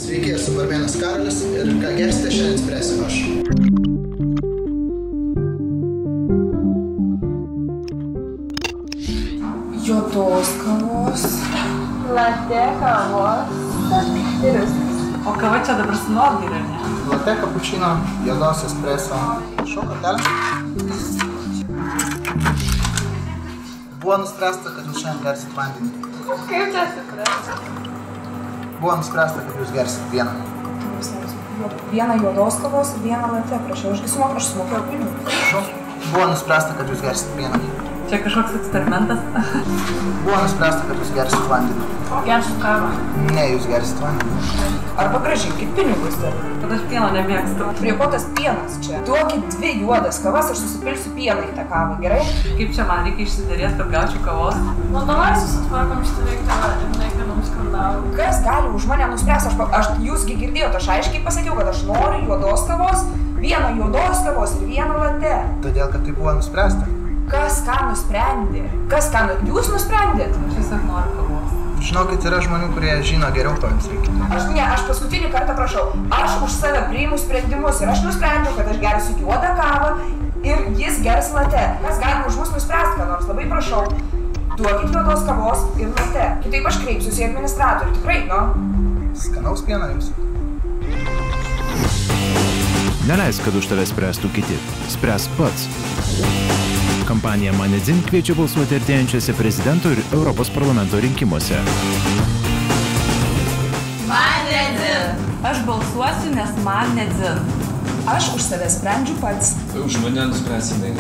Sveiki, esu Barbėnas Karolis ir ką gersite šiandien spręsiu aš. Juodos kavos, Latte kavos ir viskas. o kava čia dabar su nuolaida, ne? Latte cappuccino, juodos espresso. Šau kortelę. Buvo nuspręsta, kad jūs šiandien gersit vandenį. Kaip čia suprasti? Buvo nuspręsta, kad jūs gersit vieną. Vieną juodos kavos ir vieną latte, prašau, aš sumokėjau pinigus. Šau. Buvo nuspręsta, kad jūs gersit vieną. Čia kažkoks eksperimentas. Buvo nuspręsta, kad jūs gersit vandenį. Gersiu kavą. Ne, jūs gersit vandenį. Arba gražinkit pinigus dar. Kad aš pieno nemėgstu. Prie ko tas pienas čia? Duokit 2 juodas kavas, aš susipilsiu pieną į tą kavą, gerai? Kaip čia man reikia išsiderėti, kad gaučiau kavos? Nu, davai susitvarkom šitą reikalą ir neįkėdam skandalų. Kas gali už mane nuspręsti? Jūsgi girdėjote, aš aiškiai pasakiau, kad aš noriu juodos kavos, vieną juodos kavos ir vieną latte. Todėl, kad tai buvo nuspręsta. Kas ką nusprendė? Jūs nusprendėt? Aš tiesiog noriu kavos. Žinokit, yra žmonių, kurie žino geriau, ko jums reikia. Aš paskutinį kartą prašau. Aš už save priimu sprendimus ir aš nusprendžiau, kad aš gersiu juodą kavą ir jis gers latte. Kas gali už mus nuspręsti, ką nors? Labai prašau. Duokit juodos kavos ir latte. Kitaip aš kreipsiuosi į administratorių. Tikrai, no? Skanaus pieno jums. Neleisk, kad už tave spręstų kiti. Spręsk pats. Kampanija Mane Dzin kviečia balsuoti artėjančiuose prezidento ir Europos parlamento rinkimuose. Mane dzin. Aš balsuosiu, nes man ne dzin. Aš už save sprendžiu pats. Už mane nuspręs jinai.